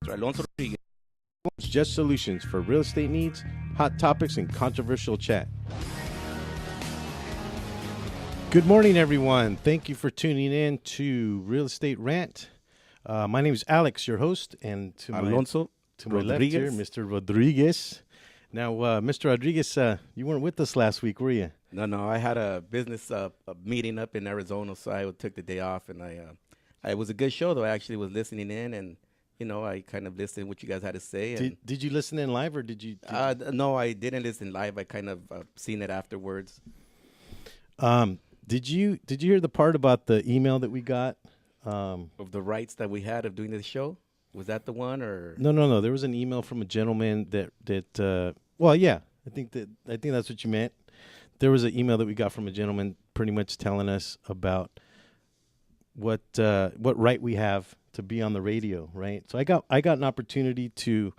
Mr. Alonso Rodriguez. Just solutions for real estate needs, hot topics, and controversial chat. Good morning, everyone. Thank you for tuning in to Real Estate Rant. My name is Alex, your host, and to my left here, Mr. Rodriguez. Now, Mr. Rodriguez, you weren't with us last week, were you? No. I had a business a meeting up in Arizona, so I took the day off, and it was a good show, though. I actually was listening in, and I kind of listened what you guys had to say. And did you listen in live, or did you? No, I didn't listen live. I kind of seen it afterwards. Did you hear the part about the email that we got? Of the rights that we had of doing this show? Was that the one, or? No. There was an email from a gentleman that well, yeah, I think that's what you meant. There was an email that we got from a gentleman pretty much telling us about what right we have to be on the radio, right? So I got an opportunity to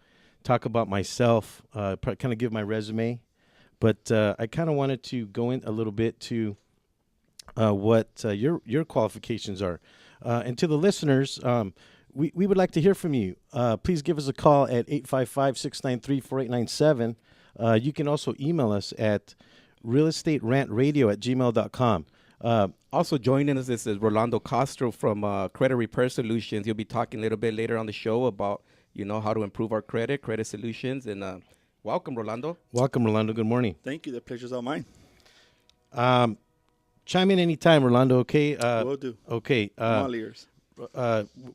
talk about myself, kind of give my resume, but I kind of wanted to go in a little bit to what your qualifications are, and to the listeners, we would like to hear from you. Please give us a call at 855-693-4897. You can also email us at realestaterantradio@gmail.com. Also joining us is Rolando Castro from Credit Repair Solutions. He'll be talking a little bit later on the show about, how to improve our credit solutions. And welcome, Rolando. Welcome, Rolando. Good morning. Thank you. The pleasure's all mine. Chime in anytime, Rolando, okay? Will do. Okay. I'm all ears.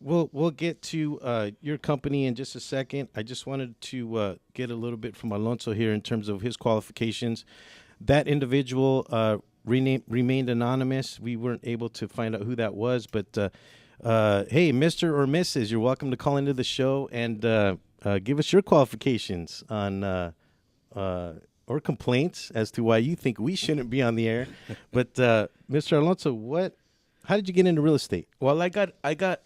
We'll get to your company in just a second. I just wanted to get a little bit from Alonso here in terms of his qualifications. That individual remained anonymous. We weren't able to find out who that was, but hey, Mr. or Mrs., you're welcome to call into the show and give us your qualifications on or complaints as to why you think we shouldn't be on the air. But Mr. Alonso, how did you get into real estate? Well, I got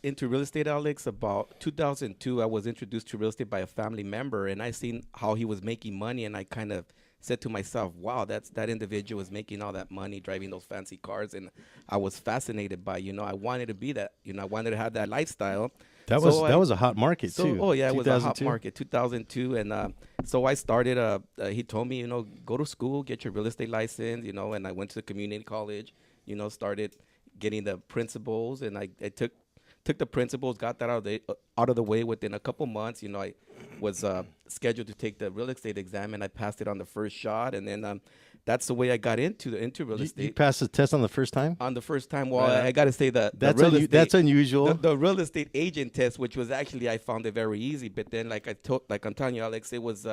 into real estate, Alex, about 2002. I was introduced to real estate by a family member, and I seen how he was making money, and I kind of said to myself, wow, that individual is making all that money, driving those fancy cars, and I was fascinated by, I wanted to be that, I wanted to have that lifestyle. That was a hot market too. Oh yeah, it was a hot market, 2002, and so I started. He told me, go to school, get your real estate license, and I went to community college, started getting the principles, and I took the principles, got that out of the way within a couple months. I was scheduled to take the real estate exam, and I passed it on the first shot, and then that's the way I got into real estate. You passed the test on the first time? On the first time. Well, I got to say that's unusual. The real estate agent test, which was actually, I found it very easy. But then, like I'm telling you, Alex, I was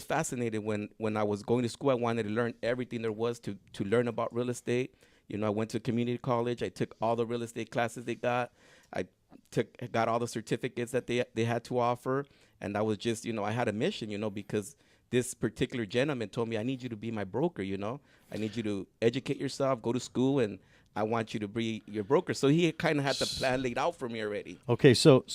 fascinated when I was going to school. I wanted to learn everything there was to learn about real estate. I went to community college. I took all the real estate classes they got. I got all the certificates that they had to offer. And I was just, I had a mission, because this particular gentleman told me, I need you to be my broker, I need you to educate yourself, go to school, and I want you to be your broker. So he kind of had the plan laid out for me already. Okay, so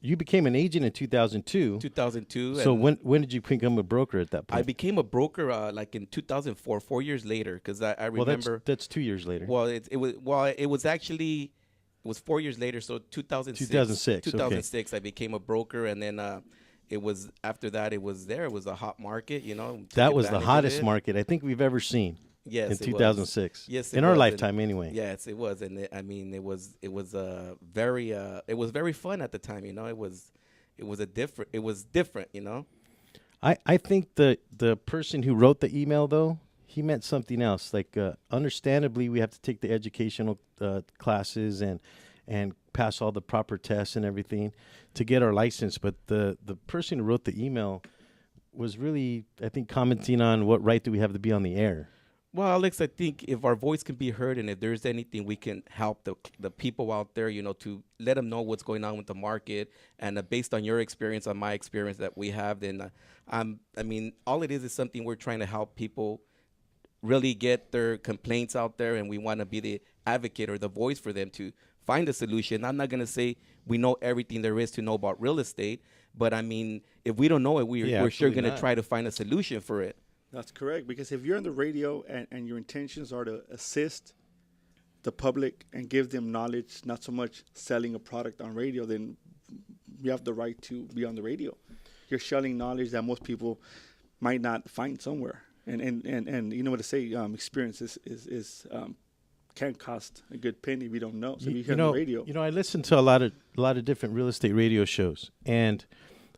you became an agent in 2002. 2002. So when did you become a broker at that point? I became a broker like in 2004, 4 years later, because I remember. Well, that's 2 years later. Well, it was 4 years later. So 2006. 2006, okay. I became a broker, and then it was after that. It was a hot market. That was the hottest market I think we've ever seen. Yes, in 2006. Yes, in our lifetime, anyway. Yes, it was, and it was very fun at the time. It was different. I think the person who wrote the email, though, he meant something else. Like, understandably, we have to take the educational classes and pass all the proper tests and everything to get our license. But the person who wrote the email was really, I think, commenting on what right do we have to be on the air. Well, Alex, I think if our voice can be heard, and if there's anything we can help the people out there, to let them know what's going on with the market, and based on your experience, on my experience that we have, then all it is something we're trying to help people really get their complaints out there, and we want to be the advocate or the voice for them to find a solution. I'm not going to say we know everything there is to know about real estate, but if we don't know it, we're sure going to try to find a solution for it. That's correct, because if you're on the radio and your intentions are to assist the public and give them knowledge, not so much selling a product on radio, then you have the right to be on the radio. You're sharing knowledge that most people might not find somewhere. And you know what to say, experience is can't cost a good penny if you don't know. So if you hear on the radio. I listen to a lot of different real estate radio shows, and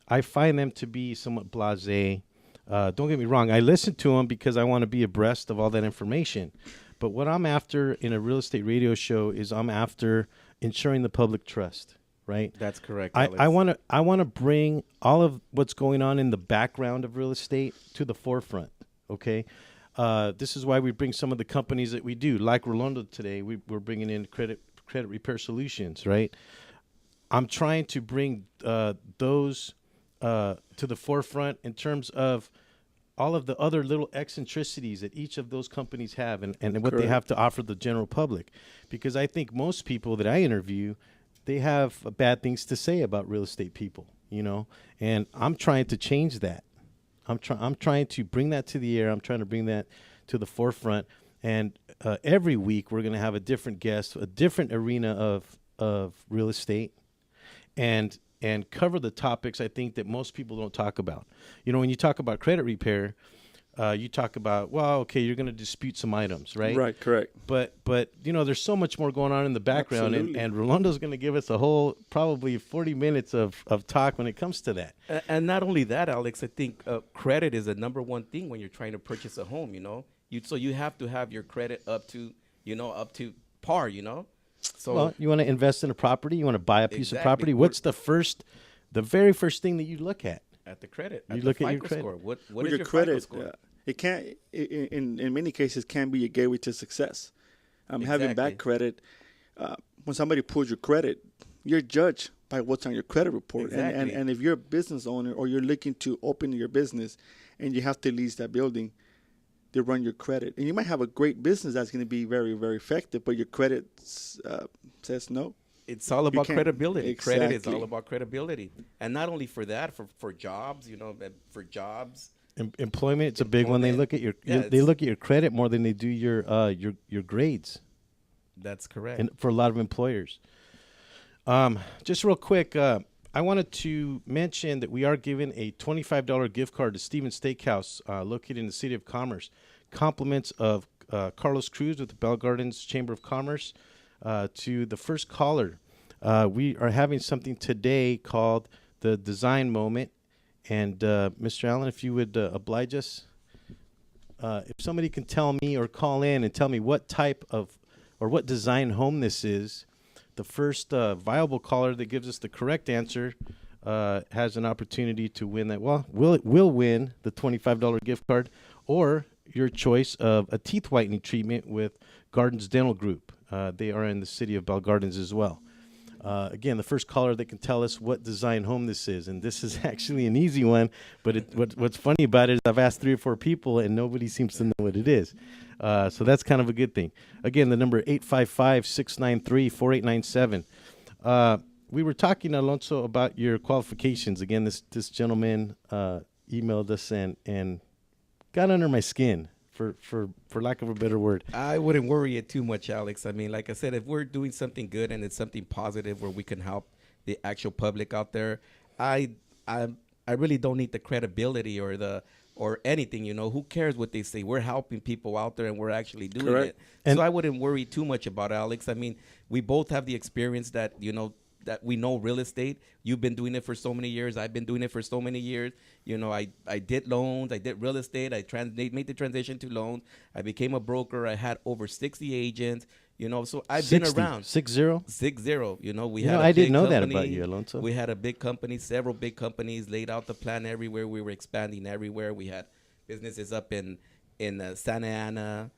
I find them to be somewhat blasé. Don't get me wrong. I listen to them because I want to be abreast of all that information. But what I'm after in a real estate radio show is I'm after ensuring the public trust, right? That's correct, I want to bring all of what's going on in the background of real estate to the forefront, okay? This is why we bring some of the companies that we do, like Rolando today. We're bringing in credit repair solutions, right? I'm trying to bring those to the forefront in terms of all of the other little eccentricities that each of those companies have and what they have to offer the general public. Because I think most people that I interview, they have bad things to say about real estate people, and I'm trying to change that. I'm trying to bring that to the air. I'm trying to bring that to the forefront. And every week we're going to have a different guest, a different arena of real estate, and cover the topics I think that most people don't talk about. When you talk about credit repair, you talk about, you're going to dispute some items, right? Right, correct. But there's so much more going on in the background, and Rolando's going to give us a whole probably 40 minutes of talk when it comes to that. And not only that, Alex, I think credit is the number one thing when you're trying to purchase a home. So you have to have your credit up to par. So you want to invest in a property, you want to buy a piece of property. What's the very first thing that you look at? At the credit. You look at your credit score. What with is your your credit FICO score? It can't in many cases can be a gateway to success. Having bad credit, when somebody pulls your credit, you're judged by what's on your credit report. Exactly. And if you're a business owner or you're looking to open your business and you have to lease that building, they run your credit. And you might have a great business that's going to be very, very effective, but your credit says no. It's all about credibility. Exactly. Credit is all about credibility. And not only for that, for jobs, for jobs. Employment, it's a big one. They look at your credit more than they do your grades. That's correct. And for a lot of employers. Just real quick, I wanted to mention that we are giving a $25 gift card to Stevens Steakhouse, located in the City of Commerce. Compliments of Carlos Cruz with the Bell Gardens Chamber of Commerce to the first caller. We are having something today called the Design Moment. And Mr. Allen, if you would oblige us, if somebody can tell me or call in and tell me what type of or what design home this is, the first viable caller that gives us the correct answer has an opportunity to win that. Well, will win the $25 gift card or your choice of a teeth whitening treatment with Gardens Dental Group. They are in the City of Bell Gardens as well. Again, the first caller that can tell us what design home this is, and this is actually an easy one, but what's funny about it is I've asked 3 or 4 people, and nobody seems to know what it is. So that's kind of a good thing. Again, the number 855-693-4897. We were talking, Alonso, about your qualifications. Again, this gentleman emailed us and got under my skin, for lack of a better word. I wouldn't worry it too much, Alex. I mean, like I said, if we're doing something good and it's something positive where we can help the actual public out there, I really don't need the credibility or anything. Who cares what they say? We're helping people out there and we're actually doing Correct. it. And so I wouldn't worry too much about it, Alex. I mean, we both have the experience that that we know real estate. You've been doing it for so many years. I've been doing it for so many years. I did loans. I did real estate. I made the transition to loans. I became a broker. I had over 60 agents. So I've been around. 60? 60. I didn't know that about you, Alonso. We had a big company, several big companies, laid out the plan everywhere. We were expanding everywhere. We had businesses up in Santa Ana,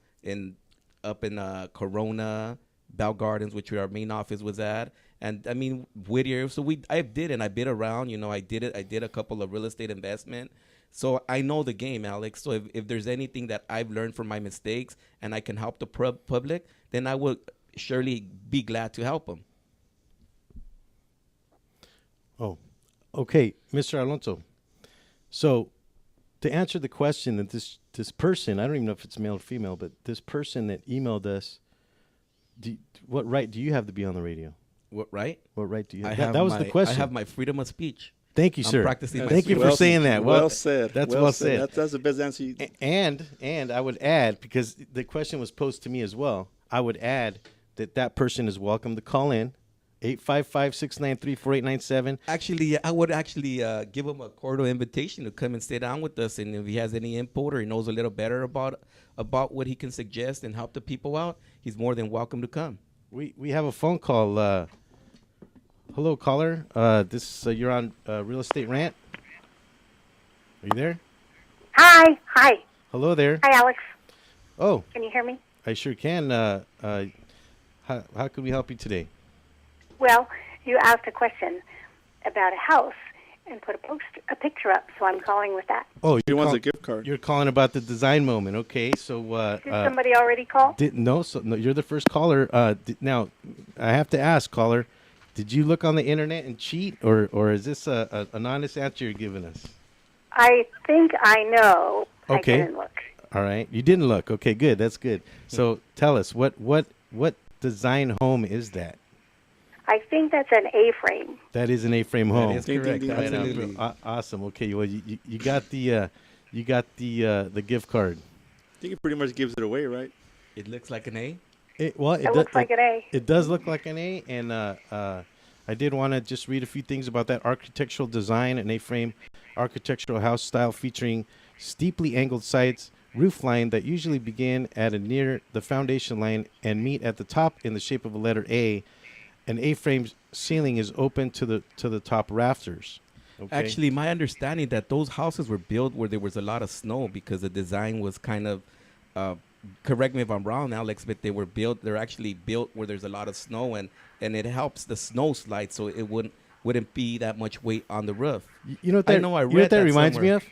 up in Corona, Bell Gardens, which our main office was at. And I mean, Whittier. So I bid around, I did it. I did a couple of real estate investment. So I know the game, Alex. So if there's anything that I've learned from my mistakes and I can help the public, then I would surely be glad to help them. Oh, okay, Mr. Alonso. So to answer the question that this person, I don't even know if it's male or female, but this person that emailed us, what right do you have to be on the radio? What right? What right do you have? I That, have that was my, the question. I have my freedom of speech. Thank you, I'm sir. practicing my Thank you speech. for saying that. Well said. That's well said. That's the best answer. And I would add, because the question was posed to me as well, I would add that person is welcome to call in, 855-693-4897. Actually, I would actually give him a cordial invitation to come and sit down with us, and if he has any input or he knows a little better about what he can suggest and help the people out, he's more than welcome to come. We have a phone call. Hello, caller. You're on Real Estate Rant. Are you there? Hi. Hello there. Hi, Alex. Oh, Can you hear me? I sure can. How can we help you today? Well, you asked a question about a house and put a picture up, so I'm calling with that. Oh, He wants a gift card. You're calling about the design moment. Okay, so Did somebody already call? no, you're the first caller. Now, I have to ask, caller, did you look on the internet and cheat, or is this an honest answer you're giving us? I think I know. Okay. I didn't look. All right, you didn't look. Okay, good. That's good. So tell us, what design home is that? I think that's an A-frame. That is an A-frame home. That is correct. ding, ding. Absolutely. Awesome. Okay, well you got the gift card. I think it pretty much gives it away, right? It looks like an A. It looks like an A. It does look like an A, and I did want to just read a few things about that architectural design, an A-frame architectural house style featuring steeply angled sides, roof line that usually begin at a near the foundation line and meet at the top in the shape of a letter A. An A-frame ceiling is open to the top rafters. Okay? Actually, my understanding that those houses were built where there was a lot of snow because the design was kind of, correct me if I'm wrong, Alex, but they're actually built where there's a lot of snow and it helps the snow slide so it wouldn't be that much weight on the roof. You know what that, I know I you know read what that that reminds me somewhere. of?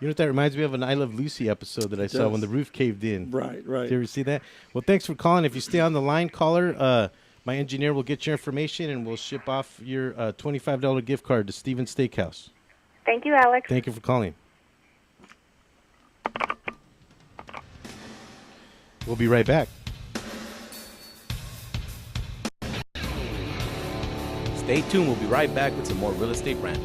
You know what that reminds me of? An I Love Lucy episode that I saw when the roof caved in. Right. Did you ever see that? Well, thanks for calling. If you stay on the line, caller, my engineer will get your information and we'll ship off your $25 gift card to Steven's Steakhouse. Thank you, Alex. Thank you for calling. We'll be right back. Stay tuned. We'll be right back with some more Real Estate Rant.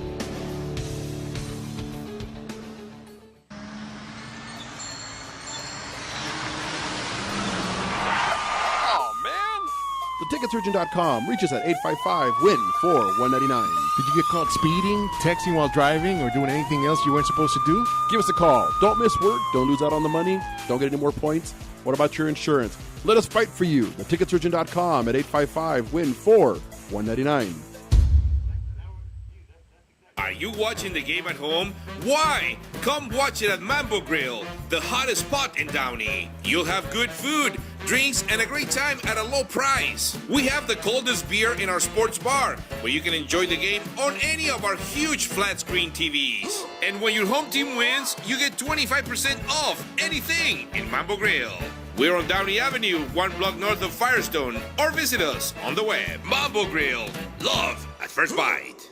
TheTicketSurgeon.com. Reach us at 855-WIN-4-199. Did you get caught speeding, texting while driving, or doing anything else you weren't supposed to do? Give us a call. Don't miss work. Don't lose out on the money. Don't get any more points. What about your insurance? Let us fight for you. TheTicketSurgeon.com at 855-WIN-4-199. Are you watching the game at home? Why? Come watch it at Mambo Grill, the hottest spot in Downey. You'll have good food, drinks, and a great time at a low price. We have the coldest beer in our sports bar, where you can enjoy the game on any of our huge flat screen TVs. And when your home team wins, you get 25% off anything in Mambo Grill. We're on Downey Avenue, 1 block north of Firestone, or visit us on the web. Mambo Grill, love at first bite.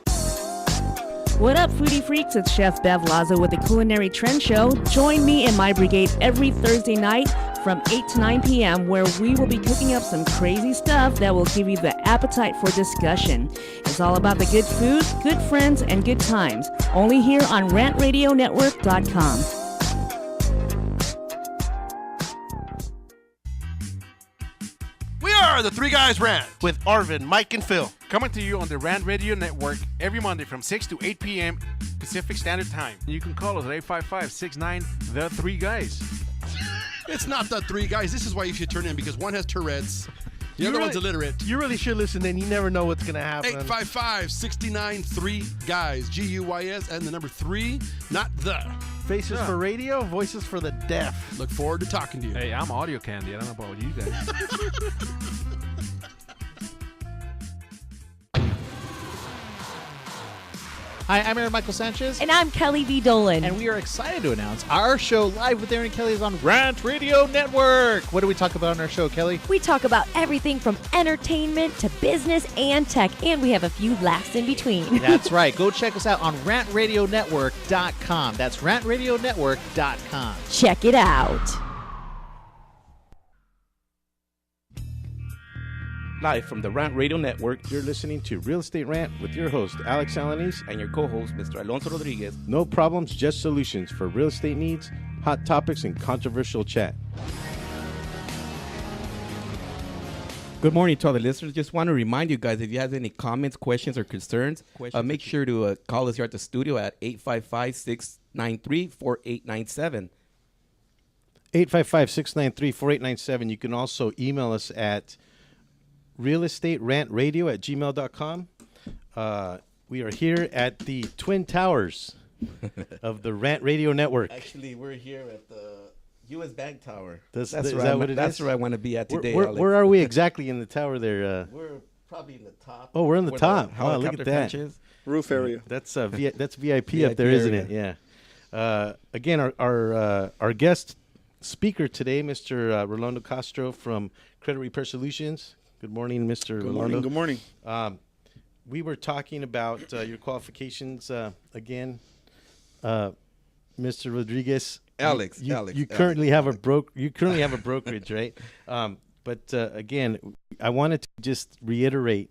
What up, foodie freaks? It's Chef Bev Lazo with the Culinary Trend Show. Join me and my brigade every Thursday night from 8 to 9 p.m. where we will be cooking up some crazy stuff that will give you the appetite for discussion. It's all about the good food, good friends, and good times. Only here on RantRadioNetwork.com. We are the Three Guys Rant. with Arvin, Mike, and Phil. Coming to you on the Rant Radio Network every Monday from 6 to 8 p.m. Pacific Standard Time. You can call us at 855-69 The Three Guys. It's not the three guys. This is why you should turn in, because one has Tourette's. The other one's illiterate. You really should listen in. You never know what's going to happen. 855-69-3-GUYS. G-U-Y-S and the number 3, not the. Faces for radio, voices for the deaf. Look forward to talking to you. Hey, I'm audio candy. I don't know about you guys. Hi, I'm Aaron Michael Sanchez. And I'm Kelly V. Dolan. And we are excited to announce our show Live with Aaron and Kelly is on Rant Radio Network. What do we talk about on our show, Kelly? We talk about everything from entertainment to business and tech, and we have a few laughs in between. That's right. Go check us out on RantRadioNetwork.com. That's RantRadioNetwork.com. Check it out. Live from the Rant Radio Network, You're listening to Real Estate Rant with your host, Alex Alanis. and your co-host, Mr. Alonso Rodriguez. No problems, just solutions for real estate needs, hot topics, and controversial chat. Good morning to all the listeners. Just want to remind you guys, if you have any comments, questions, or concerns, make sure to call us here at the studio at 855-693-4897. 855-693-4897. You can also email us at realestaterantradio@gmail.com. We are here at the Twin Towers of the Rant Radio Network. Actually, we're here at the U.S. Bank Tower. Is That's that what it That's is? where I want to be at today. Where, Alex. where are we exactly in the tower there? We're probably in the top. Oh, we're in the where top. Wow, look helicopter at that. patch is. Roof area. That's that's VIP up there, isn't it? Yeah. Again, our guest speaker today, Mr. Rolando Castro from Credit Repair Solutions. Good morning, Mr. Good Rolando. morning. Good morning. We were talking about your qualifications again, Mr. Rodriguez. Alex, you Alex. currently have a brokerage, right? But again, I wanted to just reiterate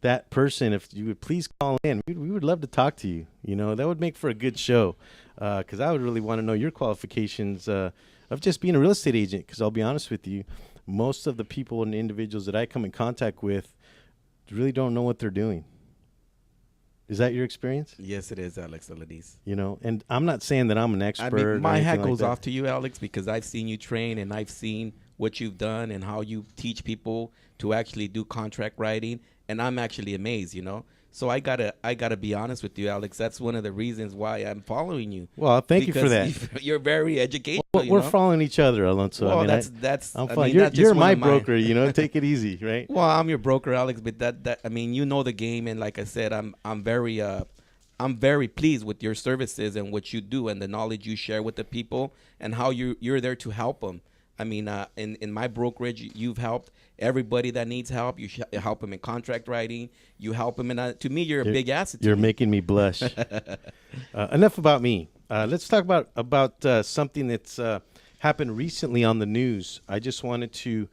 that person. If you would please call in, we would love to talk to you. You know, that would make for a good show. Because I would really want to know your qualifications of just being a real estate agent. Because I'll be honest with you, most of the people and individuals that I come in contact with really don't know what they're doing. Is that your experience? Yes, it is, Alex Alanis. You know, and I'm not saying that I'm an expert. I mean, or my anything hat like goes that. off to you, Alex, because I've seen you train and I've seen what you've done and how you teach people to actually do contract writing, and I'm actually amazed, you know. So I gotta be honest with you, Alex. That's one of the reasons why I'm following you. Well, thank you for Because that. You're very educational. Well, you we're know? following each other, Alonso. Well, I mean, that's. I'm I fine. mean, that's just You're one my of broker, you know. Take it easy, right? Well, I'm your broker, Alex. But that I mean, you know the game, and like I said, I'm very pleased with your services and what you do and the knowledge you share with the people and how you're there to help them. I mean, in my brokerage, you've helped everybody that needs help. You help them in contract writing. You help them, and to me, you're a big asset. You're making me blush. Enough about me. Let's talk about something that's happened recently on the news. I just wanted to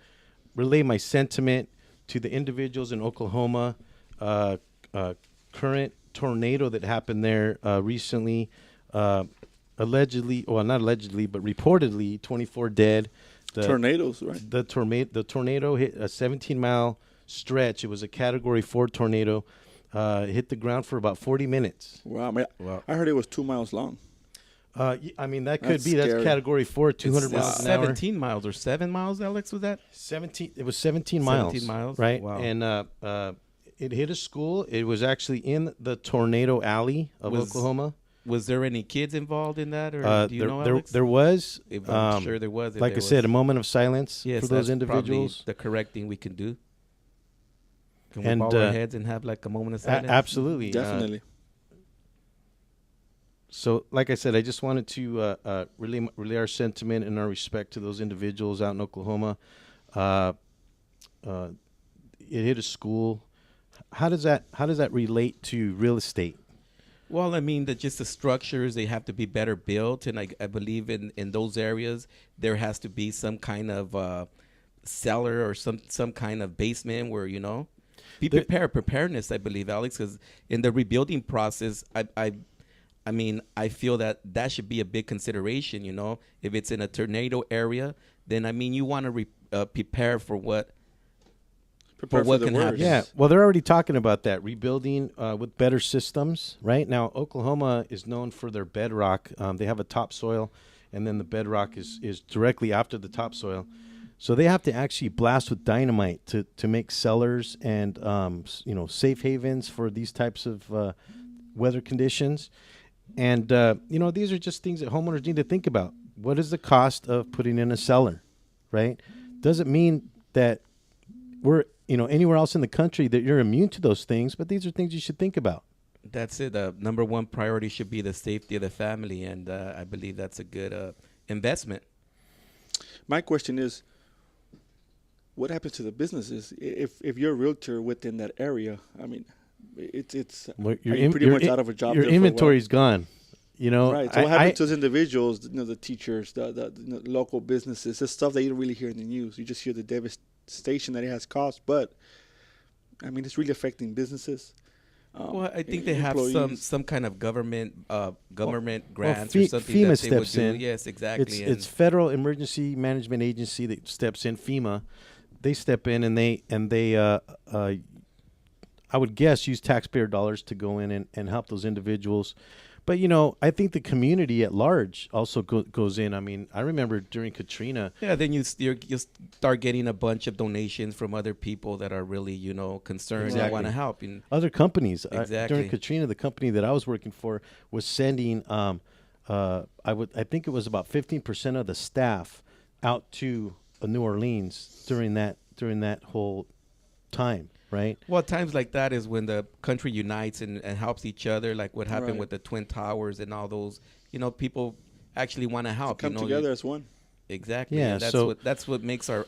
relay my sentiment to the individuals in Oklahoma. Current tornado that happened there recently. Allegedly, well, not allegedly, but reportedly, 24 dead. Tornadoes, right? The tornado hit a 17-mile stretch. It was a Category 4 tornado. Hit the ground for about 40 minutes. Wow, man. Wow. I heard it was 2 miles long. I mean, that could That's be. That's scary. Category 4, 200 It's miles an hour. 17 miles or 7 miles, Alex, was that? 17. It was 17 miles. 17 miles? Right. Wow. And it hit a school. It was actually in the tornado alley of Oklahoma. Was there any kids involved in that, or do you know, Alex? There was. I'm sure there was. Like I said, a moment of silence Yes, for those that's individuals. probably the correct thing we can do. Can we And, bow our heads and have like a moment of silence? Absolutely. Definitely. So, like I said, I just wanted to relay our sentiment and our respect to those individuals out in Oklahoma. It hit a school. How does that relate to real estate? Well, I mean, just the structures, they have to be better built. And I believe in those areas, there has to be some kind of cellar or some kind of basement where, you know, preparedness, I believe, Alex, because in the rebuilding process, I mean, I feel that should be a big consideration, you know. If it's in a tornado area, then, I mean, you want to prepare for what can happen. Yeah, well, they're already talking about that, rebuilding with better systems. Right now, Oklahoma is known for their bedrock. They have a topsoil, and then the bedrock is directly after the topsoil. So they have to actually blast with dynamite to make cellars and safe havens for these types of weather conditions. And these are just things that homeowners need to think about. What is the cost of putting in a cellar, right? Doesn't mean that we're anywhere else in the country that you're immune to those things, but these are things you should think about. That's it. Number one priority should be the safety of the family, and I believe that's a good investment. My question is, what happens to the businesses if you're a realtor within that area? I mean, it's pretty much out of a job. Your inventory's gone. Right. So what happens to those individuals? The teachers, the local businesses, the stuff that you don't really hear in the news. You just hear the devastation that it has caused. But I mean, it's really affecting businesses. Well, I think they have some kind of government grants Well, or something FEMA that they would steps do. in. Yes, exactly. It's Federal Emergency Management Agency that steps in. FEMA, they step in and they I would guess use taxpayer dollars to go in and help those individuals. But I think the community at large also goes in. I mean, I remember during Katrina. Yeah, then you start getting a bunch of donations from other people that are really concerned and want to help. And other companies. Exactly. During Katrina, the company that I was working for was sending. I think it was about 15% of the staff out to New Orleans during that whole time. Right. Well, times like that is when the country unites and helps each other, like what happened Right. with the Twin Towers and all those. People actually want to help. Come together as one. Exactly. Yeah. And that's what makes our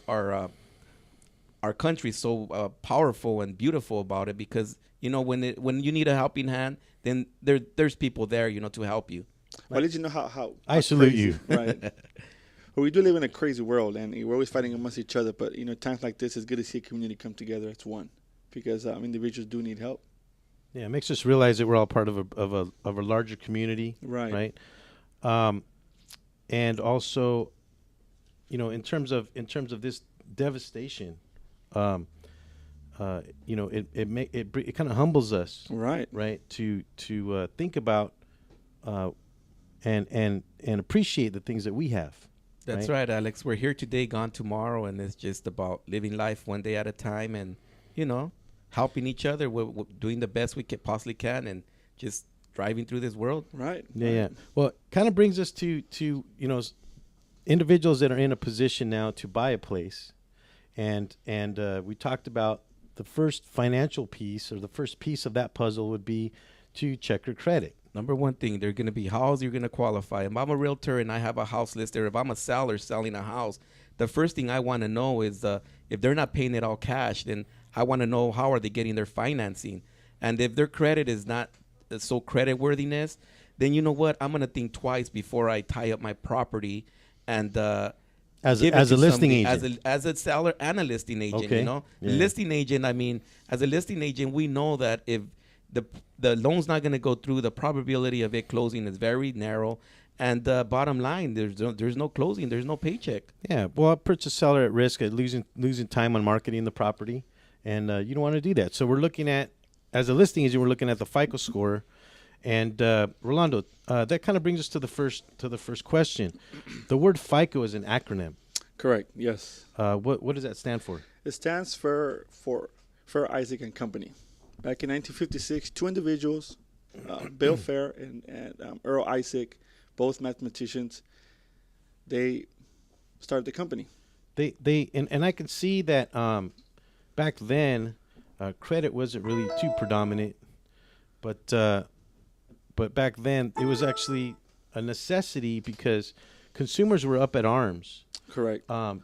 country so powerful and beautiful about it, because when you need a helping hand, then there's people there to help you. Well, did you know how I salute crazy, you. Right. Well, we do live in a crazy world, and we're always fighting amongst each other. But times like this, it's good to see a community come together as one, because individuals do need help. Yeah, it makes us realize that we're all part of a larger community. Right. Right. And also, in terms of this devastation, it kind of humbles us. Right. Right. To think about and appreciate the things that we have. That's right, Alex. We're here today, gone tomorrow, and it's just about living life one day at a time, and helping each other. We're doing the best we possibly can, and just driving through this world. Right. Yeah. Well, it kind of brings us to individuals that are in a position now to buy a place, and we talked about the first financial piece, or the first piece of that puzzle would be to check your credit. Number one thing, they're going to be how you're going to qualify. If I'm a realtor and I have a house listed, if I'm a seller selling a house, the first thing I want to know is if they're not paying it all cash, then I want to know how are they getting their financing. And if their credit is not so credit worthiness, then you know what? I'm going to think twice before I tie up my property and as a listing agent, as a seller and a listing agent. Okay. Yeah. Listing agent. I mean, as a listing agent, we know that if the loan's not going to go through, the probability of it closing is very narrow. And bottom line, there's no closing, there's no paycheck. Yeah, well, it puts a seller at risk at losing time on marketing the property, and you don't want to do that. So we're looking at, as a listing agent, we're looking at the FICO score, and Rolando, that kind of brings us to the first question. The word FICO is an acronym. Correct. Yes. What does that stand for? It stands for Isaac and Company. Back in 1956, two individuals, Bill Fair and Earl Isaac, both mathematicians, they started the company. And I can see that back then credit wasn't really too predominant, but back then it was actually a necessity because consumers were up at arms. Correct. How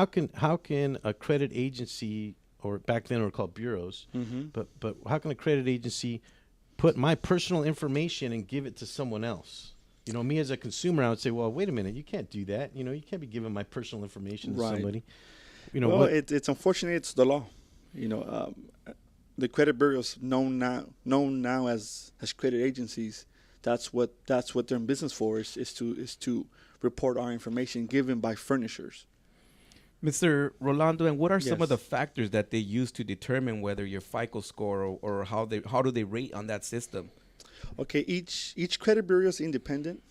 can a credit agency, or back then they were called bureaus, but how can a credit agency put my personal information and give it to someone else? Me as a consumer, I would say, well, wait a minute, you can't do that. You can't be giving my personal information to somebody. It's unfortunate. It's the law. The credit bureaus known now as credit agencies. That's what they're in business for. Is to report our information given by furnishers. Mr. Rolando, and what are some Yes. of the factors that they use to determine whether your FICO score or how do they rate on that system? Okay, each credit bureau is independent.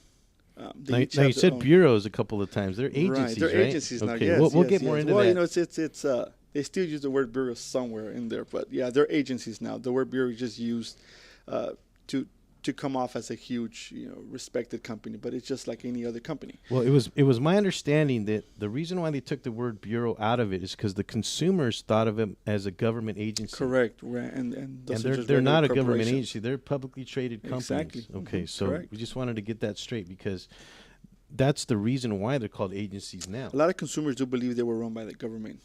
Now you said bureaus a couple of times. They're agencies, right? They're right? agencies now. Okay, Yes, we'll get more into that. It's they still use the word bureau somewhere in there, but yeah, they're agencies now. The word bureau is just used to come off as a huge, respected company, but it's just like any other company. Well, it was my understanding that the reason why they took the word bureau out of it is because the consumers thought of it as a government agency. Correct, right? And they're not a government agency; they're publicly traded companies. Exactly. Okay, so Correct. we just wanted to get that straight because that's the reason why they're called agencies now. A lot of consumers do believe they were run by the government.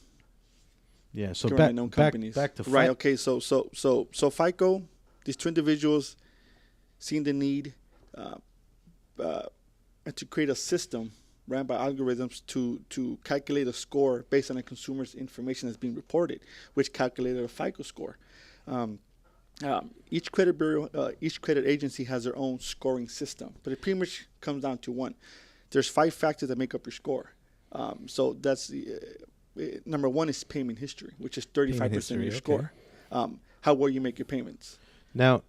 Yeah. So government-owned companies. back to right. Okay. So FICO, these two individuals, seeing the need and to create a system ran by algorithms to calculate a score based on a consumer's information that's being reported, which calculated a FICO score. Each credit bureau, each credit agency has their own scoring system, but it pretty much comes down to one. There's 5 factors that make up your score. So that's number one is payment history, which is 35% of your score. How well you make your payments. Now,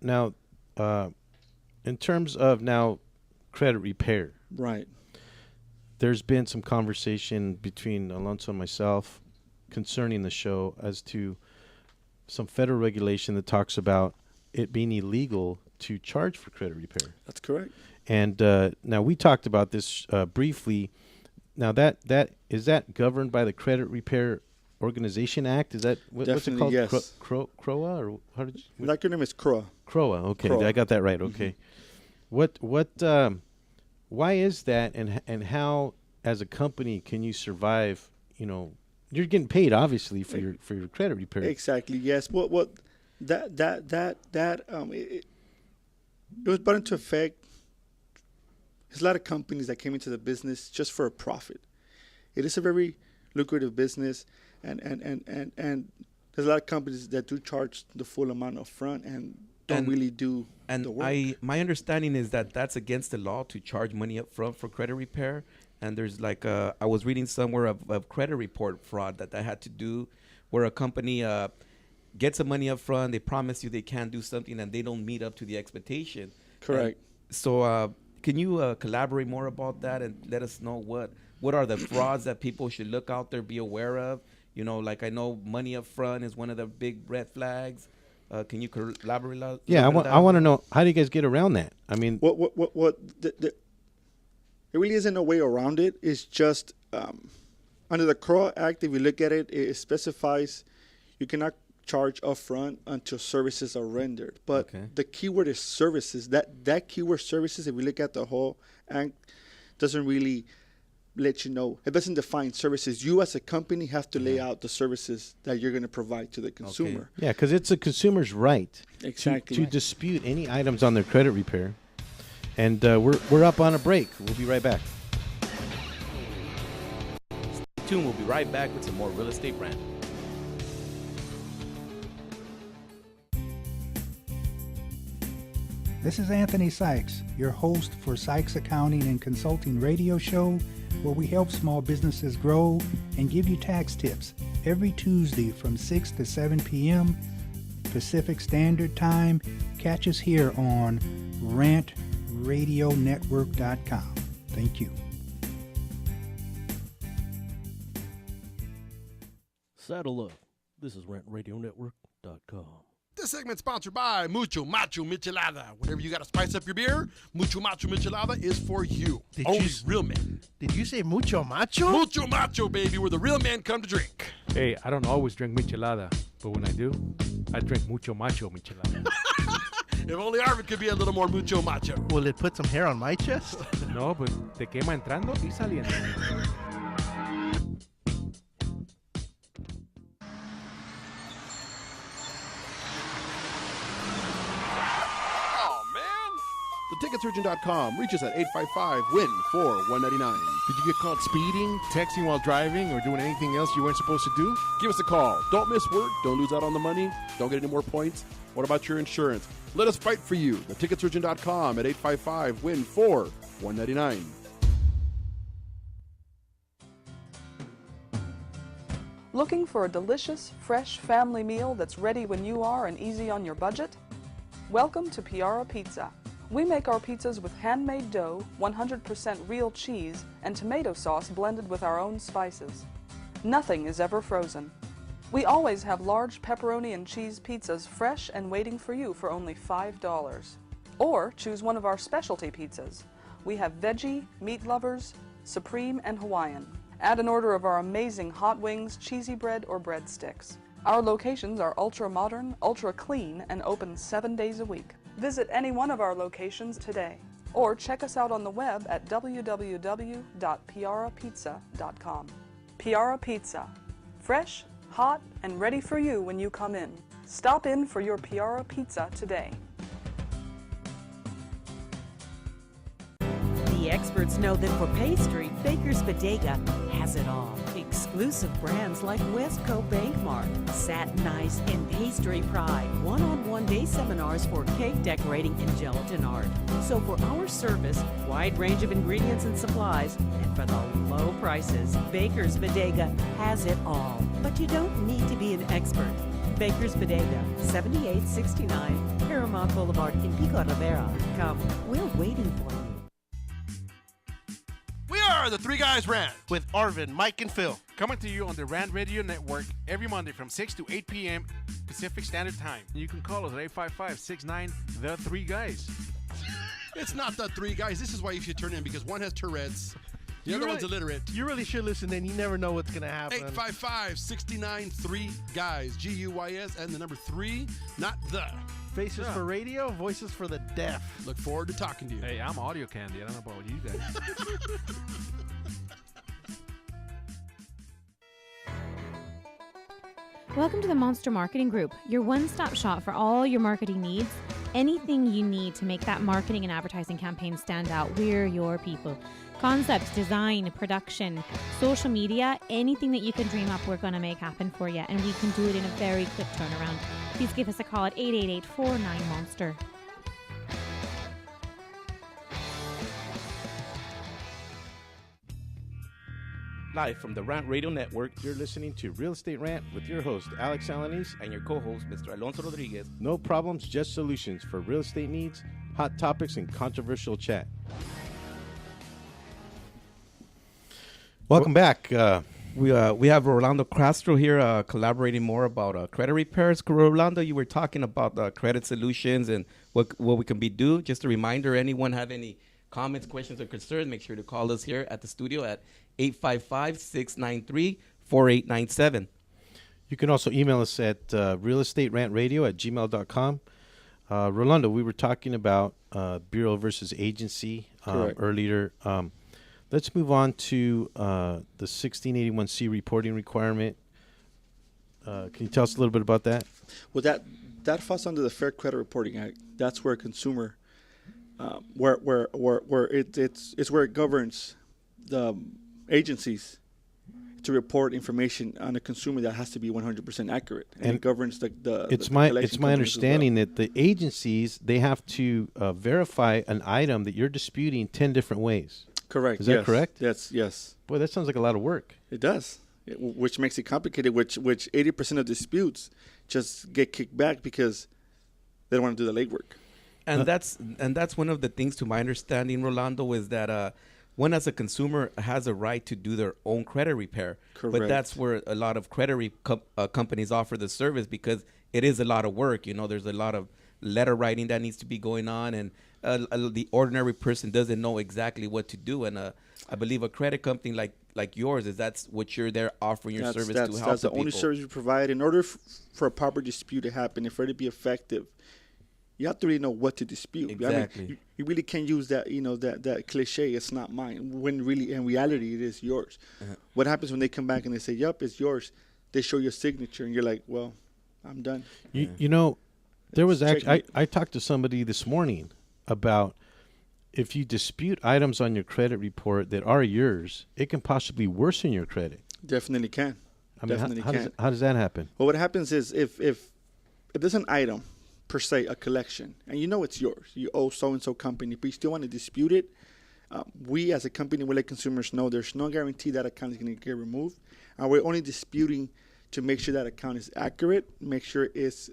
in terms of now credit repair, right? There's been some conversation between Alonso and myself concerning the show as to some federal regulation that talks about it being illegal to charge for credit repair. That's correct. And now we talked about this briefly. Now that is that governed by the Credit Repair Organization Act? Is that what's it called? Yes. CROA or how did you? The acronym is CROA. CROA. Okay, I got that right. Okay. Why is that, and how, as a company, can you survive? You know, you're getting paid obviously for your credit repair. Exactly. Yes. It was brought into effect. There's a lot of companies that came into the business just for a profit. It is a very lucrative business, and there's a lot of companies that do charge the full amount up front and don't really do the work. My understanding is that that's against the law to charge money up front for credit repair. And there's like I was reading somewhere of credit report fraud that had to do where a company gets the money up front, they promise you they can do something, and they don't meet up to the expectation. Correct. So can you collaborate more about that and let us know what are the frauds that people should look out there, be aware of? You know, like I know money up front is one of the big red flags. Can you collaborate? Yeah, I want to know, how do you guys get around that? I mean, there really isn't a way around it. It's just under the CROA Act, if you look at it, it specifies you cannot charge upfront until services are rendered. But the keyword is services. That keyword services, if we look at the whole act, doesn't really let you know. It doesn't define services. You as a company have to lay out the services that you're going to provide to the consumer. Yeah, because it's a consumer's right to dispute any items on their credit repair. And we're up on a break. We'll be right back. Stay tuned. We'll be right back with some more Real Estate Rant. This is Anthony Sykes, your host for Sykes Accounting and Consulting radio show, where we help small businesses grow and give you tax tips every Tuesday from 6 to 7 p.m. Pacific Standard Time. Catch us here on rantradionetwork.com. Thank you. Saddle up. This is rantradionetwork.com. This segment's sponsored by Mucho Macho Michelada. Whenever you got to spice up your beer, Mucho Macho Michelada is for you. Only real men. Did you say mucho macho? Mucho Macho, baby, where the real men come to drink. Hey, I don't always drink michelada, but when I do, I drink mucho macho michelada. If only Arvin could be a little more mucho macho. Will it put some hair on my chest? No, but te quema entrando y saliendo. Ticketsurgeon.com. Reach us at 855-WIN-4-199. Did you get caught speeding, texting while driving, or doing anything else you weren't supposed to do? Give us a call. Don't miss work. Don't lose out on the money. Don't get any more points. What about your insurance? Let us fight for you. Ticketsurgeon.com at 855-WIN-4-199. Looking for a delicious, fresh family meal that's ready when you are and easy on your budget? Welcome to Piara Pizza. We make our pizzas with handmade dough, 100% real cheese, and tomato sauce blended with our own spices. Nothing is ever frozen. We always have large pepperoni and cheese pizzas fresh and waiting for you for only $5. Or choose one of our specialty pizzas. We have veggie, meat lovers, supreme, and Hawaiian. Add an order of our amazing hot wings, cheesy bread, or breadsticks. Our locations are ultra modern, ultra clean, and open 7 days a week. Visit any one of our locations today, or check us out on the web at www.piarapizza.com. Piara Pizza. Fresh, hot, and ready for you when you come in. Stop in for your Piara Pizza today. The The experts know that for pastry, Baker's Bodega has it all. Exclusive brands like Westco Bankmart, Satin Ice, and Pastry Pride. One-on-one day seminars for cake decorating and gelatin art. So for our service, wide range of ingredients and supplies, and for the low prices, Baker's Bodega has it all. But you don't need to be an expert. Baker's Bodega, 7869 Paramount Boulevard in Pico Rivera. Come, we're waiting for you. We are the Three Guys Rant with Arvin, Mike, and Phil. Coming to you on the Rant Radio Network every Monday from 6 to 8 p.m. Pacific Standard Time. You can call us at 855-69 The Three Guys. It's not the Three Guys. This is why you should turn in, because one has Tourette's. The other one's illiterate. You really should listen in. You never know what's going to happen. 855-69 3 Guys. G-U-Y-S and the number 3, not the. Faces for radio, voices for the deaf. Look forward to talking to you. Hey, I'm audio candy. I don't know about you guys. Welcome to the Monster Marketing Group, your one-stop shop for all your marketing needs. Anything you need to make that marketing and advertising campaign stand out, we're your people. Concepts, design, production, social media, anything that you can dream up, we're going to make happen for you. And we can do it in a very quick turnaround. Please give us a call at 888-49-MONSTER. Live from the Rant Radio Network, You're listening to Real Estate Rant with your host, Alex Alanis. and your co-host, Mr. Alonso Rodriguez. No problems, just solutions for real estate needs, hot topics, and controversial chat. Welcome back. We have Rolando Castro here collaborating more about credit repairs. Rolando, you were talking about credit solutions and what we can be do. Just a reminder, anyone have any comments, questions, or concerns, make sure to call us here at the studio at 855-693-4897. You can also email us at realestaterantradio@gmail.com. Rolando, we were talking about Bureau versus agency earlier. Let's move on to the 1681C reporting requirement. Can you tell us a little bit about that? Well, that falls under the Fair Credit Reporting Act. That's where a consumer, where it's where it governs the agencies to report information on a consumer that has to be 100% accurate, and it governs the it's the my collection it's my companies as understanding that the agencies, they have to verify an item that you're disputing 10 different ways. Correct. Is that correct? Yes. Boy, that sounds like a lot of work. It does, which makes it complicated. Which 80% of disputes just get kicked back because they don't want to do the legwork. And that's one of the things, to my understanding, Rolando, is that one, as a consumer, has a right to do their own credit repair. Correct. But that's where a lot of credit companies offer the service, because it is a lot of work. You know, there's a lot of letter writing that needs to be going on, and the ordinary person doesn't know exactly what to do. And I believe a credit company like yours, that's what you're there offering your service to help That's the people. only service we provide. In order for a proper dispute to happen, and for it to be effective, you have to really know what to dispute. Exactly. I mean, you really can't use that, that cliche, it's not mine, when really, in reality, it is yours. Uh-huh. What happens when they come back and they say, yep, it's yours? They show your signature, and you're like, well, I'm done. You know, there was actually, I talked to somebody this morning about if you dispute items on your credit report that are yours, it can possibly worsen your credit. Definitely can. I mean, how does that happen? Well, what happens is if there's an item, per se, a collection, and you know it's yours, you owe so-and-so company, but you still want to dispute it, we as a company will let consumers know there's no guarantee that account is going to get removed, and we're only disputing to make sure that account is accurate, make sure it's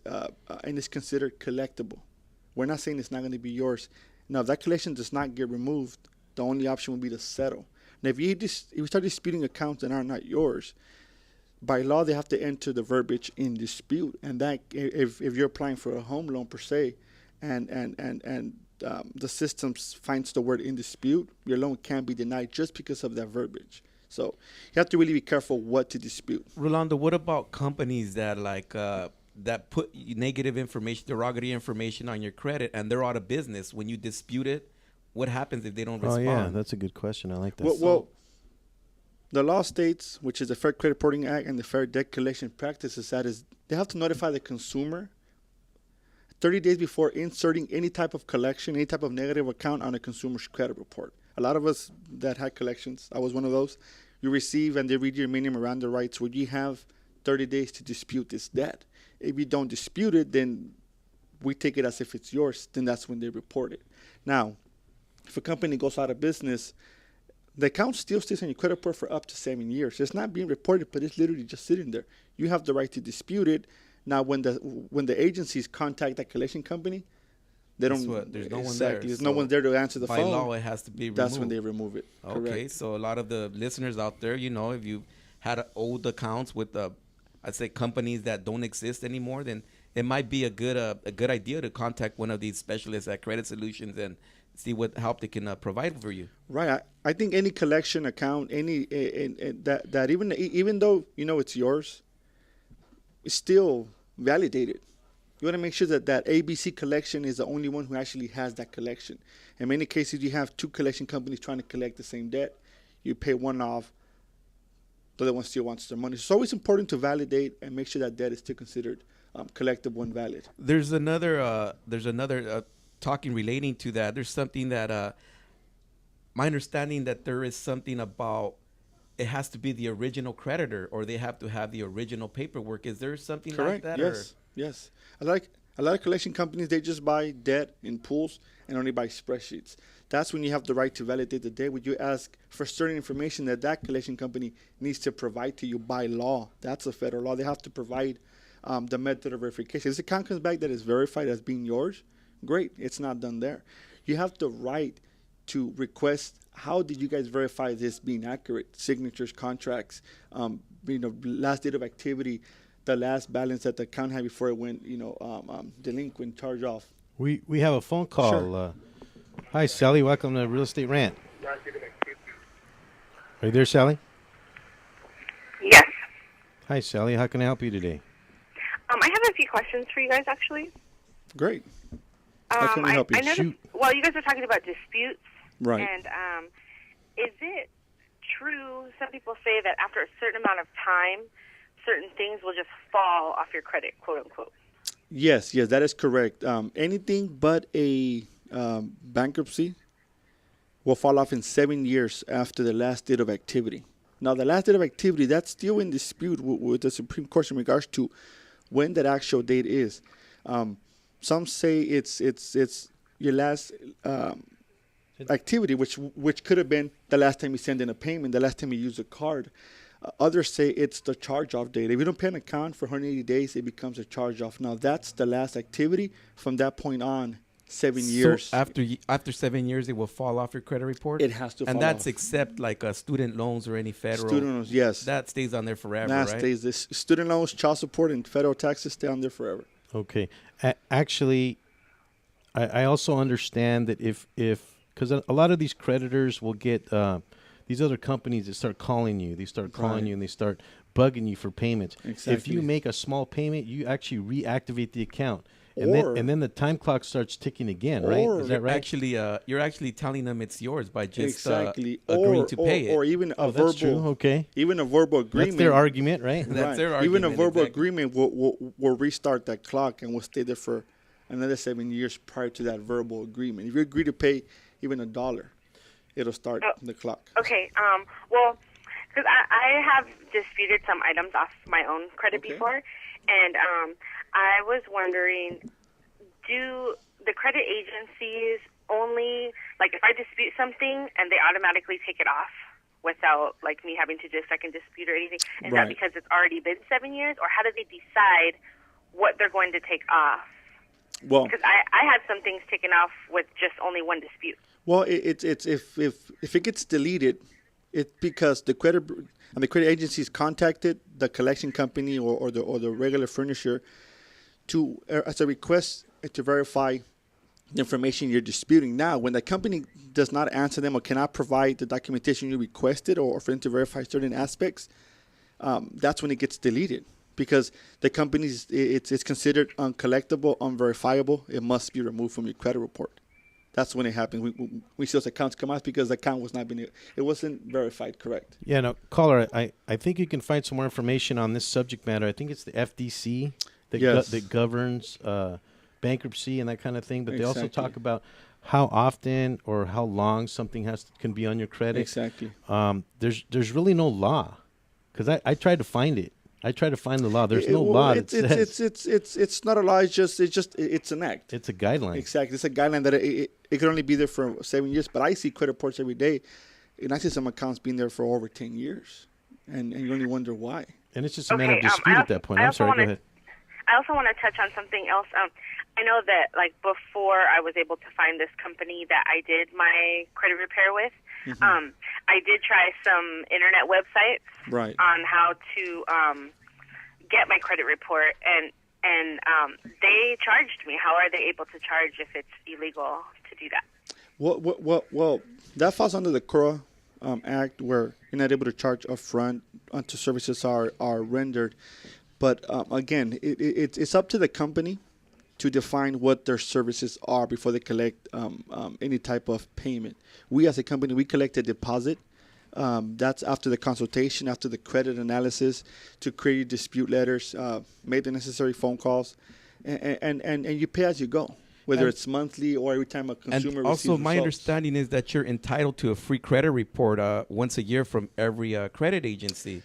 and it's considered collectible. We're not saying it's not going to be yours. Now, if that collection does not get removed, the only option would be to settle. Now, if you start disputing accounts that are not yours, by law, they have to enter the verbiage in dispute, and that if you're applying for a home loan per se, and the system finds the word in dispute, your loan can be denied just because of that verbiage. So you have to really be careful what to dispute. Rolando, what about companies that that put negative information, derogatory information on your credit, and they're out of business when you dispute it? What happens if they don't respond? Oh yeah, that's a good question. I like that. Well, the law states, which is the Fair Credit Reporting Act and the Fair Debt Collection Practices Act, is they have to notify the consumer 30 days before inserting any type of collection, any type of negative account on a consumer's credit report. A lot of us that had collections, I was one of those. You receive and they read your mini Miranda rights where you have 30 days to dispute this debt. If you don't dispute it, then we take it as if it's yours. Then that's when they report it. Now, if a company goes out of business, the account still stays on your credit report for up to 7 years. It's not being reported, but it's literally just sitting there. You have the right to dispute it. Now, when the agencies contact that collection company, they don't. There's no one exactly. there. There's no one there to answer the by phone. By law, it has to be removed. That's when they remove it. Okay, correct. So a lot of the listeners out there, if you had old accounts with, I'd say companies that don't exist anymore, then it might be a good idea to contact one of these specialists at Credit Solutions and see what help they can provide for you. Right. I think any collection account, that even though it's yours, it's still validated. You want to make sure that ABC collection is the only one who actually has that collection. In many cases, you have two collection companies trying to collect the same debt. You pay one off, the other one still wants their money. So it's always important to validate and make sure that debt is still considered collectible and valid. There's another talking relating to that. There's something that my understanding that there is something about it has to be the original creditor or they have to have the original paperwork. Is there something Correct. like that? Yes. A lot of collection companies, they just buy debt in pools and only buy spreadsheets. That's when you have the right to validate the debt. Would you ask for certain information that collection company needs to provide to you by law? That's a federal law. They have to provide the method of verification. If the account comes back that is verified as being yours, great. It's not done there. You have the right to request, how did you guys verify this being accurate? Signatures, contracts, last date of activity, the last balance that the account had before it went, delinquent, charge off. We have a phone call. Sure. Hi, Sally. Welcome to Real Estate Rant. Are you there, Sally? Yes. Hi, Sally. How can I help you today? I have a few questions for you guys, actually. Great. How can we help you? Shoot. Well, you guys were talking about disputes. Right. And is it true, some people say that after a certain amount of time, certain things will just fall off your credit, quote unquote? Yes, that is correct. Anything but a bankruptcy will fall off in 7 years after the last date of activity. Now, the last date of activity, that's still in dispute with the Supreme Court in regards to when that actual date is. Some say it's your last activity, which could have been the last time you send in a payment, the last time you use a card. Others say it's the charge-off date. If you don't pay an account for 180 days, it becomes a charge-off. Now, that's the last activity. From that point on, 7 years. So after 7 years, it will fall off your credit report? It has to fall off. And that's off. Except like student loans or any federal? Student loans, yes. That stays on there forever, that right? Stays. This student loans, child support, and federal taxes stay on there forever. Okay. Actually, I also understand that if because a lot of these creditors will get these other companies that start calling you. They start calling you and they start bugging you for payments. Exactly. If you make a small payment, you actually reactivate the account. And then the time clock starts ticking again, right? Is that right? Actually, you're actually telling them it's yours by just exactly. agreeing to pay it. Or even a verbal. That's true. Okay. Even a verbal agreement. That's their argument, right? That's their argument. Even a verbal agreement will restart that clock and will stay there for another 7 years prior to that verbal agreement. If you agree to pay even $1, it'll start the clock. Okay. Well, because I have disputed some items off my own credit before, and I was wondering, do the credit agencies only, like if I dispute something and they automatically take it off without like me having to do a second dispute or anything, is that because it's already been 7 years, or how do they decide what they're going to take off? Well, because I had some things taken off with just only one dispute. Well, it's if it gets deleted, it's because the credit agencies contacted the collection company or the regular furnisher to as a request to verify the information you're disputing. Now, when the company does not answer them or cannot provide the documentation you requested or for them to verify certain aspects, that's when it gets deleted. Because the company's it's considered uncollectible, unverifiable. It must be removed from your credit report. That's when it happens. We see those accounts come out because the account was not being, it wasn't verified correct. Yeah, no, caller, I think you can find some more information on this subject matter. I think it's the FDC that governs bankruptcy and that kind of thing. But they also talk about how often or how long something can be on your credit. Exactly. There's really no law, because I tried to find it. I tried to find the law. There's no law that says it's not a law. It's an act. It's a guideline. Exactly. It's a guideline that it can only be there for 7 years. But I see credit reports every day, and I see some accounts being there for over 10 years, and you only wonder why. And it's just a matter of dispute at that point. I'm sorry. Go ahead. I also want to touch on something else. I know that like before I was able to find this company that I did my credit repair with, I did try some internet websites on how to get my credit report, and they charged me. How are they able to charge if it's illegal to do that? Well, that falls under the CORA Act, where you're not able to charge upfront until services are rendered. But again, it's up to the company to define what their services are before they collect any type of payment. We as a company, we collect a deposit. That's after the consultation, after the credit analysis, to create dispute letters, make the necessary phone calls, and you pay as you go, whether it's monthly or every time a consumer receives also, my results. understanding is that you're entitled to a free credit report once a year from every credit agency.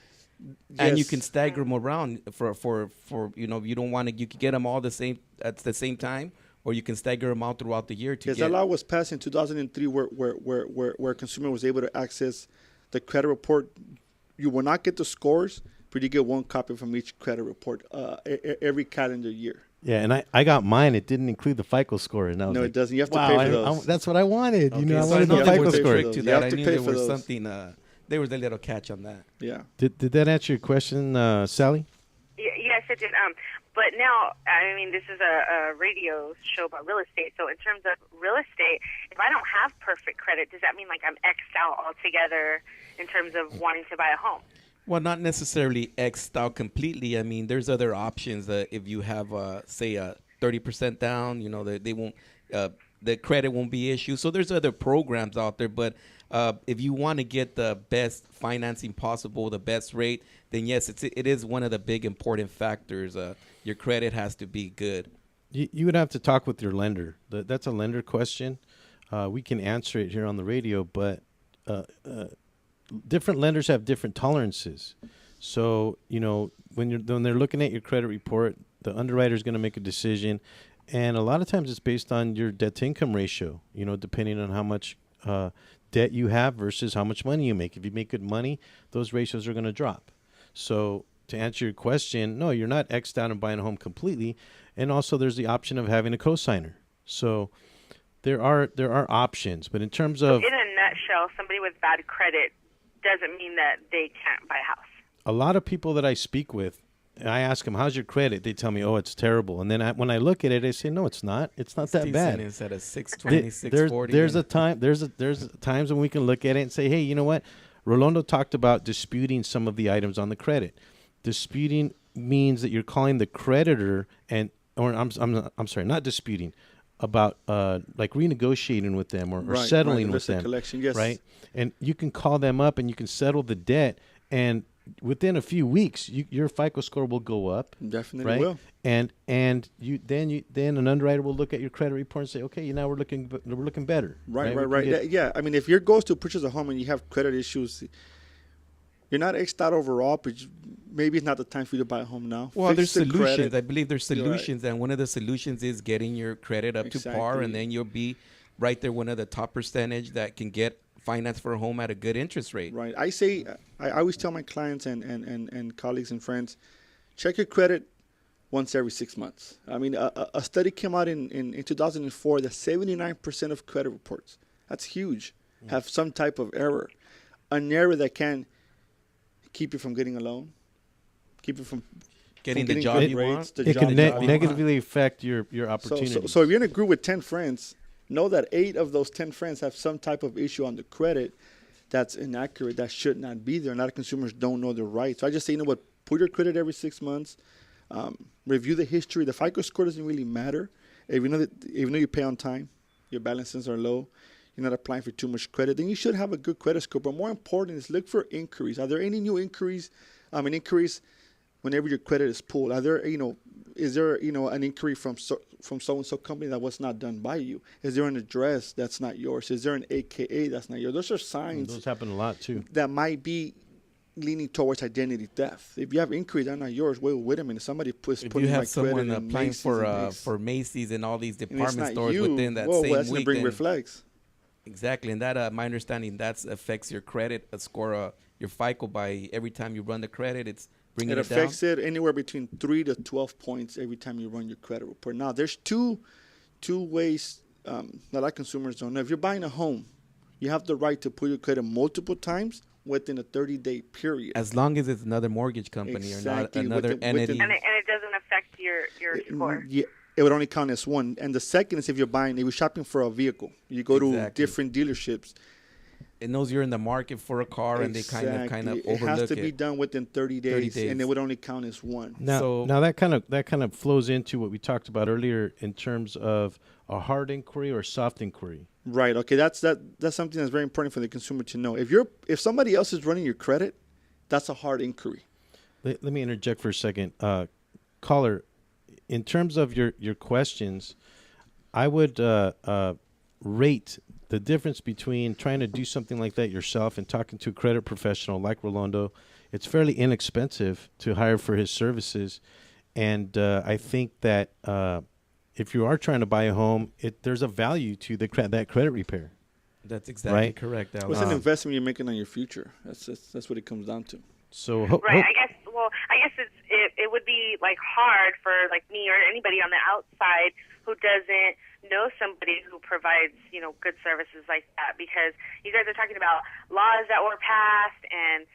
And you can stagger them around for you don't want to. You can get them all at the same time, or you can stagger them out throughout the year. Yes, that law was passed in 2003, where a consumer was able to access the credit report. You will not get the scores, but you get one copy from each credit report every calendar year. Yeah, and I got mine. It didn't include the FICO score. And No, it doesn't. You have to pay for those. That's what I wanted. Okay, You know, I so wanted the FICO score. To that. I knew there was something. There was a little catch on that. Yeah. Did that answer your question, Sally? Yes, it did. But now, I mean, this is a radio show about real estate. So in terms of real estate, if I don't have perfect credit, does that mean like I'm X'd out altogether in terms of wanting to buy a home? Well, not necessarily X'd out completely. I mean, there's other options. If you have, say, 30% down, they won't. The credit won't be issued. So there's other programs out there, but if you want to get the best financing possible, the best rate, then yes, it is one of the big important factors. Your credit has to be good. You would have to talk with your lender. That's a lender question. We can answer it here on the radio, but different lenders have different tolerances. So when they're looking at your credit report, the underwriter is going to make a decision. And a lot of times it's based on your debt-to-income ratio, depending on how much debt you have versus how much money you make. If you make good money, those ratios are going to drop. So to answer your question, no, you're not X'd out and buying a home completely. And also there's the option of having a cosigner. So there are options. But in terms of... In a nutshell, somebody with bad credit doesn't mean that they can't buy a house. A lot of people that I speak with, I ask them, how's your credit? They tell me, oh, it's terrible. And then when I look at it, I say, no, it's not. It's not that bad. It's at a 620, 640. There's times when we can look at it and say, hey, you know what? Rolando talked about disputing some of the items on the credit. Disputing means that you're calling the creditor I'm sorry, not disputing, about like renegotiating with them or settling with them. Collection, yes. Right? And you can call them up and you can settle the debt, and within a few weeks, your FICO score will go up. Definitely will. And then an underwriter will look at your credit report and say, okay, now we're looking better. Right. Yeah. I mean, if your goal is to purchase a home and you have credit issues, you're not X'd out overall, but maybe it's not the time for you to buy a home now. Well, there's the solutions. credit. I believe there's solutions, and one of the solutions is getting your credit up to par, and then you'll be right there, one of the top percentage that can get finance for a home at a good interest rate. Right. I always tell my clients and colleagues and friends, check your credit once every 6 months. I mean, a study came out in 2004 that 79% of credit reports, that's huge, have some type of error. An error that can keep you from getting a loan, keep you from getting the job you want. It can negatively affect your opportunities. So if you're in a group with 10 friends, know that 8 of those 10 friends have some type of issue on the credit that's inaccurate, that should not be there. A lot of consumers don't know their rights. So I just say, put your credit every 6 months, review the history. The FICO score doesn't really matter. Even though you pay on time, your balances are low, you're not applying for too much credit, then you should have a good credit score. But more important is look for inquiries. Are there any new inquiries? Inquiries whenever your credit is pulled. Are there, is there an inquiry from so and so company that was not done by you? Is there an address that's not yours? Is there an AKA that's not yours? Those are signs. Those happen a lot too. That might be leaning towards identity theft. If you have inquiries that are not yours, wait a minute. Somebody puts. If you have someone applying for Macy's and all these department stores within that same that's week, bring red flags. Exactly, and that my understanding that affects your credit score, your FICO by every time you run the credit. It's bringing it down. It affects it anywhere between 3 to 12 points every time you run your credit report. Now, there's two ways that a lot of consumers don't know. If you're buying a home, you have the right to put your credit multiple times within a 30-day period. As long as it's another mortgage company or not another entity. And it doesn't affect your score. Yeah, it would only count as one. And the second is if you're shopping for a vehicle. You go to different dealerships. It knows you're in the market for a car, and they kind of overlook it. It has to be done within 30 days, and it would only count as one. Now that kind of flows into what we talked about earlier in terms of a hard inquiry or a soft inquiry. Right. Okay. That's something that's very important for the consumer to know. If somebody else is running your credit, that's a hard inquiry. Let me interject for a second, caller. In terms of your questions, I would rate the difference between trying to do something like that yourself and talking to a credit professional like Rolando. It's fairly inexpensive to hire for his services, and I think that if you are trying to buy a home, there's a value to that credit repair. That's exactly correct, Alex. What's an investment you're making on your future? That's what it comes down to. So right. I guess it would be like hard for like me or anybody on the outside who doesn't know somebody who provides good services like that, because you guys are talking about laws that were passed and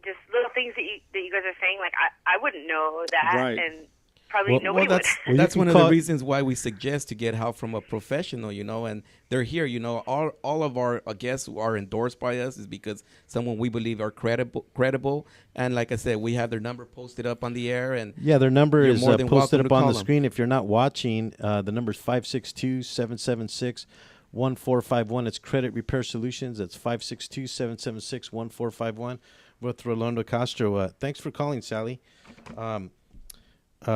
just little things that you guys are saying. Like I wouldn't know that, right. And probably nobody would. That's one of the reasons why we suggest to get help from a professional, and they're here, all of our guests who are endorsed by us is because someone we believe are credible. And like I said, we have their number posted up on the air. And yeah, their number is posted up on the them. screen. If you're not watching, the number is 562-776-1451. It's Credit Repair Solutions. That's 562-776-1451 with Rolando Castro. Thanks for calling, Sally.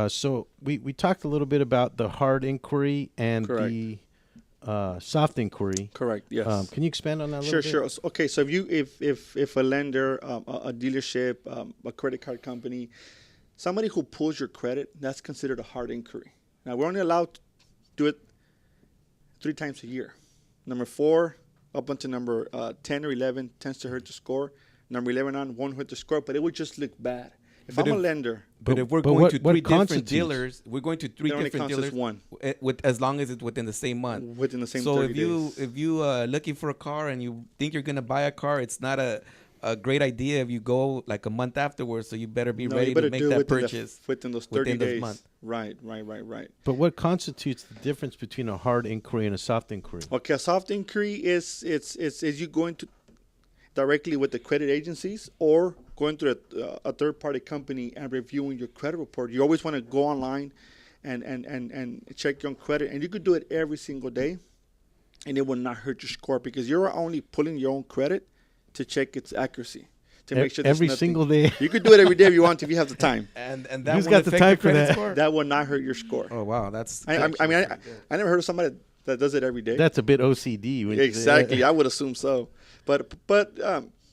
So we talked a little bit about the hard inquiry and the soft inquiry. Correct. Yes. Can you expand on that a little bit? Sure. Okay. So if a lender, a dealership, a credit card company, somebody who pulls your credit, that's considered a hard inquiry. Now we're only allowed to do it 3 times a year. Number 4 up until number 10 or 11 tends to hurt the score. Number 11 on won't hurt the score, but it would just look bad. If I'm a lender, but if we're going to 3 different dealers, we're going to 3 different dealers. One. As long as it's within the same month. Within the same. So 30 days. if you looking for a car and you think you're gonna buy a car, it's not a great idea if you go like a month afterwards. So you better be ready to make that purchase within those 30 days. This month. Right. But what constitutes the difference between a hard inquiry and a soft inquiry? Okay, a soft inquiry is you going to directly with the credit agencies or going through a third-party company and reviewing your credit report. You always want to go online and check your own credit, and you could do it every single day, and it will not hurt your score because you're only pulling your own credit to check its accuracy. To make sure every single day. You could do it every day if you want, if you have the time. And that who's got the time for that? Score? That will not hurt your score. Oh wow, that's. I never heard of somebody that does it every day. That's a bit OCD. Exactly, I would assume so. But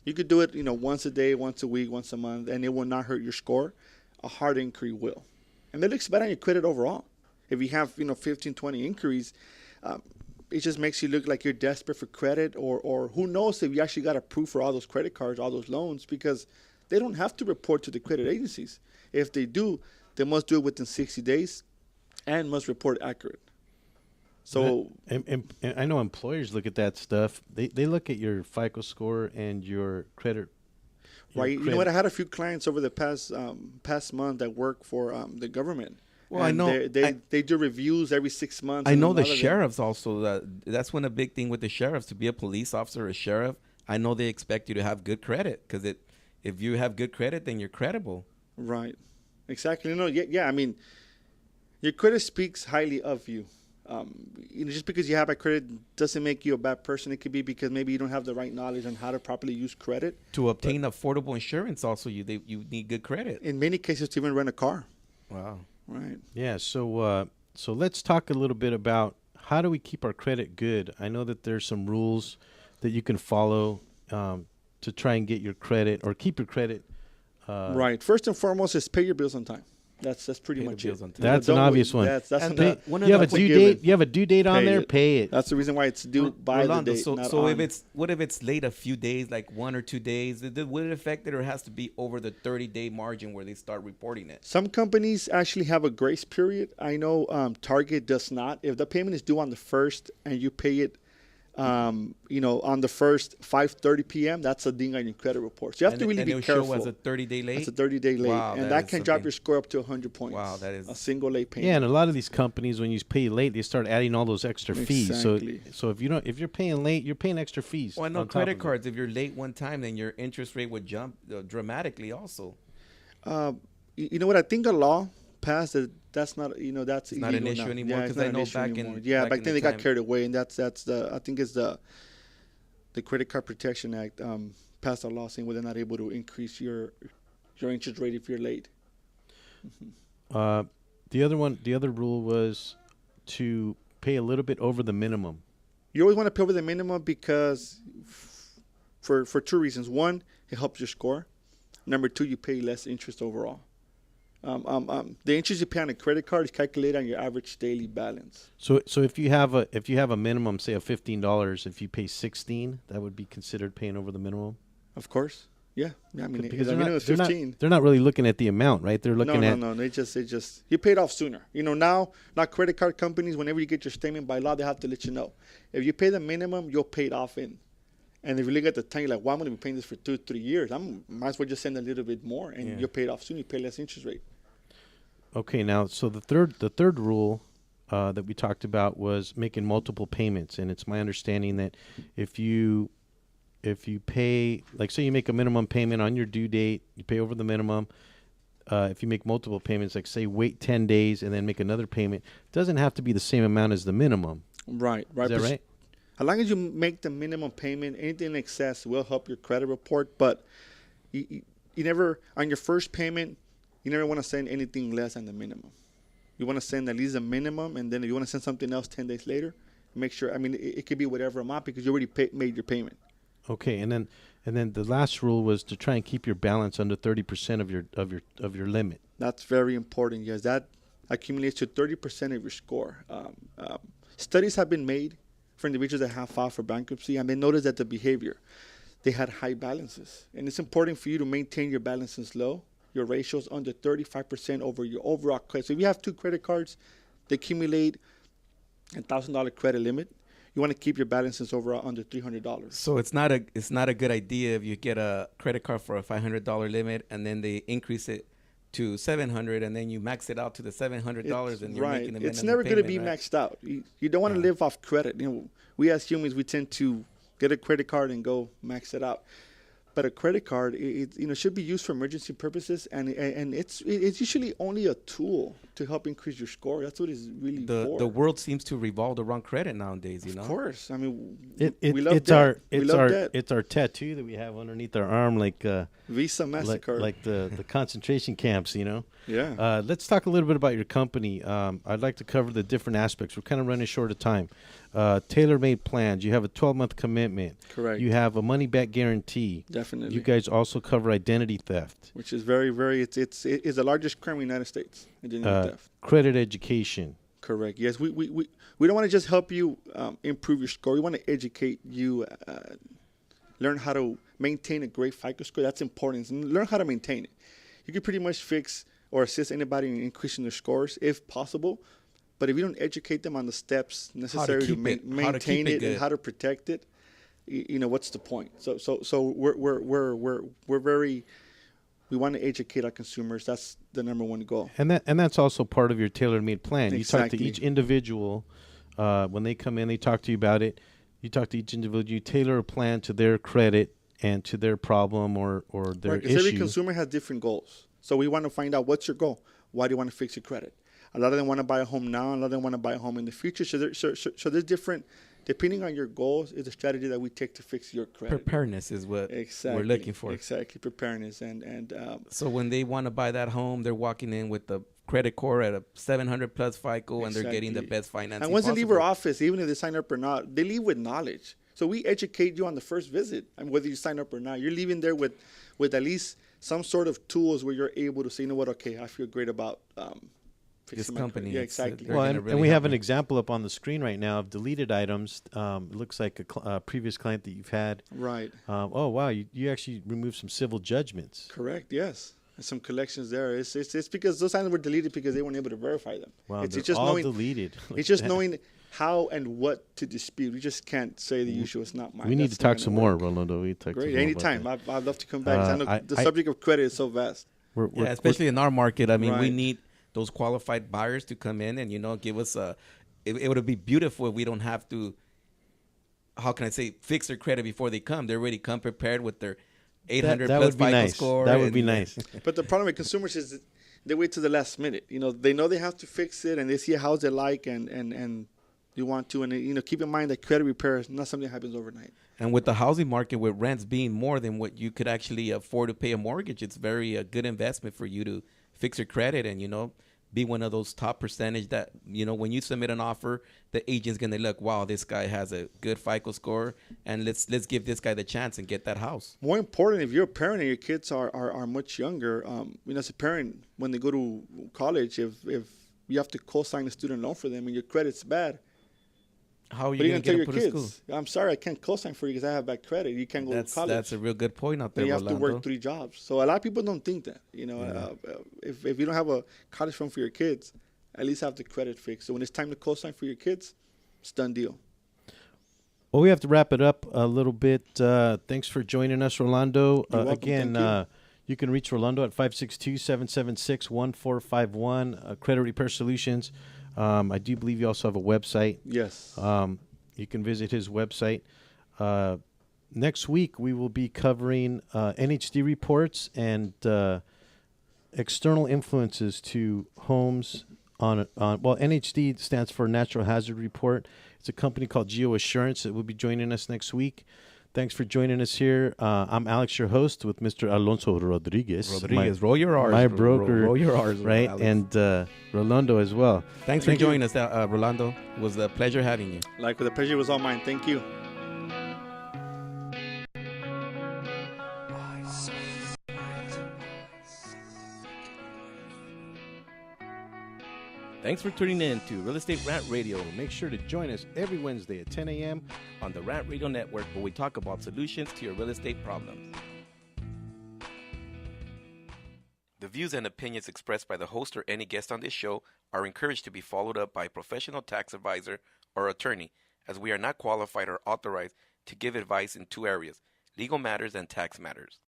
you could do it, once a day, once a week, once a month, and it will not hurt your score. A hard inquiry will, and it looks better on your credit overall. If you have 15, 20 inquiries, it just makes you look like you're desperate for credit, or who knows if you actually got approved for all those credit cards, all those loans, because they don't have to report to the credit agencies. If they do, they must do it within 60 days and must report accurate. So and I know employers look at that stuff. They look at your FICO score and your credit. Right. You know what? I had a few clients over the past month that work for the government. Well, and I know they do reviews every 6 months. I know the sheriffs also. That's one a big thing with the sheriffs. To be a police officer or a sheriff, I know they expect you to have good credit because if you have good credit, then you're credible. Right. Exactly. Yeah. I mean, your credit speaks highly of you. Just because you have a credit doesn't make you a bad person. It could be because maybe you don't have the right knowledge on how to properly use credit. To obtain affordable insurance, also you need good credit. In many cases, to even rent a car. Wow. Right. Yeah. So let's talk a little bit about how do we keep our credit good. I know that there's some rules that you can follow to try and get your credit or keep your credit. Right. First and foremost is pay your bills on time. That's pretty much it. That's an obvious one. That's you have a due date. You have a due date on there. Pay it. That's the reason why it's due by Rolando, the date. so if it's late a few days, like 1 or 2 days, would it affect it, or it has to be over the 30-day margin where they start reporting it? Some companies actually have a grace period. I know Target does not. If the payment is due on the 1st and you pay it, on the 1st, 5:30 p.m., that's a ding on your credit report. So you have to really be careful. Show as a 30-day late? That's a 30-day late. Wow, and that can drop your score up to 100 points. Wow, that is a single late payment. Yeah, and a lot of these companies, when you pay late, they start adding all those extra fees. Exactly. So if you're paying late, you're paying extra fees. Well, I know credit cards, if you're late one time, then your interest rate would jump dramatically also. You know what? I think a law passed that's not, that's not an issue now. anymore, because I know back then they got carried away, and that's I think it's the Credit Card Protection Act passed a law saying they're not able to increase your interest rate if you're late. The other rule was to pay a little bit over the minimum. You always want to pay over the minimum because for 2 reasons. One, it helps your score. Number 2, you pay less interest overall. The interest you pay on a credit card is calculated on your average daily balance. So if you have a minimum, say of $15, if you pay $16, that would be considered paying over the minimum. Of course, yeah. I mean, because the minimum is 15. They're not really looking at the amount, right? They're looking at no. They just you pay it off sooner. Now credit card companies, whenever you get your statement by law, they have to let you know if you pay the minimum, you'll pay it off in. And if you look at the time, you're like, well, I'm going to be paying this for 2-3 years. Might as well just send a little bit more, and you'll pay it off soon. You pay less interest rate. Okay, now, so the third rule that we talked about was making multiple payments, and it's my understanding that if you pay, like, say you make a minimum payment on your due date, you pay over the minimum. If you make multiple payments, like say wait 10 days and then make another payment, it doesn't have to be the same amount as the minimum. Right. Is that right? As long as you make the minimum payment, anything in excess will help your credit report. But you never, on your first payment, you never want to send anything less than the minimum. You want to send at least a minimum, and then if you want to send something else 10 days later, make sure. I mean, it could be whatever amount because you already made your payment. Okay, and then the last rule was to try and keep your balance under 30% of your limit. That's very important. Yes, that accumulates to 30% of your score. Studies have been made for individuals that have filed for bankruptcy, and they noticed that the behavior, they had high balances. And it's important for you to maintain your balances low, your ratios under 35% over your overall credit. So if you have 2 credit cards, they accumulate a $1,000 credit limit. You want to keep your balances overall under $300. So it's not a good idea if you get a credit card for a $500 limit and then they increase it to $700 and then you max it out to the $700 and you're making the minimum It's never going to be right? maxed out. You don't want to live off credit. We as humans, we tend to get a credit card and go max it out. But a credit card, it should be used for emergency purposes, and it's usually only a tool to help increase your score. That's what it's really for. The world seems to revolve around credit nowadays. Of course, I mean, we love debt. It's our tattoo that we have underneath our arm, like Visa, MasterCard, like the concentration camps. Yeah. Let's talk a little bit about your company. I'd like to cover the different aspects. We're kind of running short of time. Tailor-made plans. You have a 12-month commitment. Correct. You have a money-back guarantee. Definitely. You guys also cover identity theft, which is very, very. It's the largest crime in the United States. Identity theft. Credit education. Correct. Yes, we don't want to just help you improve your score. We want to educate you, learn how to maintain a great FICO score. That's important. And learn how to maintain it. You can pretty much fix or assist anybody in increasing their scores if possible. But if you don't educate them on the steps necessary to maintain it and how to protect it, what's the point? So we're very, we want to educate our consumers. That's the number one goal. And that's also part of your tailor-made plan. Exactly. You talk to each individual when they come in. They talk to you about it. You talk to each individual. You tailor a plan to their credit and to their problem or their issue. Every consumer has different goals. So we want to find out what's your goal. Why do you want to fix your credit? A lot of them want to buy a home now. A lot of them want to buy a home in the future. So there's different, depending on your goals, is the strategy that we take to fix your credit. Preparedness is what we're looking for. Exactly, preparedness. And so when they want to buy that home, they're walking in with the credit score at a 700 plus FICO, and they're getting the Exactly. best financing And once they leave our possible. office, even if they sign up or not, they leave with knowledge. So we educate you on the first visit, and whether you sign up or not, you're leaving there with at least some sort of tools where you're able to say, you know what, okay, I feel great about fixing This my company, credit. Yeah, it's, exactly. Well, and, really and we help have an me. example up on the screen right now of deleted items. It looks like a previous client that you've had. Right. Oh, wow. You actually removed some civil judgments. Correct. Yes. And some collections there. It's because those items were deleted because they weren't able to verify them. Wow, it's they're just all knowing, deleted. It's just knowing how and what to dispute. We just can't say the issue is not mine. We need That's to not talk gonna some work. more, Rolando. We talk Great. some more Anytime. about that. I'd love to come back. 'Cause I know the subject of credit is so vast. Yeah, especially in our market. I mean, we Right. need those qualified buyers to come in and, give us it would be beautiful if we don't have to, how can I say, fix their credit before they come. They already come prepared with their 800 that plus would be FICO nice. score. That would be nice. But the problem with consumers is that they wait to the last minute. They know they have to fix it, and they see a house they like, and you want to. And, keep in mind that credit repair is not something that happens overnight. And with the housing market, with rents being more than what you could actually afford to pay a mortgage, it's very a good investment for you to fix your credit and, be one of those top percentage that, when you submit an offer, the agent's going to look, wow, this guy has a good FICO score, and let's give this guy the chance and get that house. More important, if you're a parent and your kids are much younger, as a parent, when they go to college, if you have to co-sign a student loan for them and your credit's bad, how are you going going to to tell get your them put to kids? school? I'm sorry, I can't co-sign for you because I have bad credit. You can't go to college. That's a real good point out there, And you have Rolando. to work 3 jobs. So a lot of people don't think that. If you don't have a college fund for your kids, at least have the credit fixed. So when it's time to co-sign for your kids, it's done deal. Well, we have to wrap it up a little bit. Thanks for joining us, Rolando. You're welcome. Again, Thank you can reach Rolando at 562-776-1451, Credit Repair Solutions. I do believe you also have a website. Yes. You can visit his website. Next week, we will be covering NHD reports and external influences to homes on NHD stands for Natural Hazard Report. It's a company called GeoAssurance that will be joining us next week. Thanks for joining us here. I'm Alex, your host, with Mr. Alonso Rodriguez. Roll your R's. My broker. Roll your R's, right? Alex. And Rolando as well. Thanks for joining us, Rolando. It was a pleasure having you. The pleasure was all mine. Thank you. Thanks for tuning in to Real Estate Rant Radio. Make sure to join us every Wednesday at 10 a.m. on the Rant Radio Network, where we talk about solutions to your real estate problems. The views and opinions expressed by the host or any guest on this show are encouraged to be followed up by a professional tax advisor or attorney, as we are not qualified or authorized to give advice in 2 areas: legal matters and tax matters.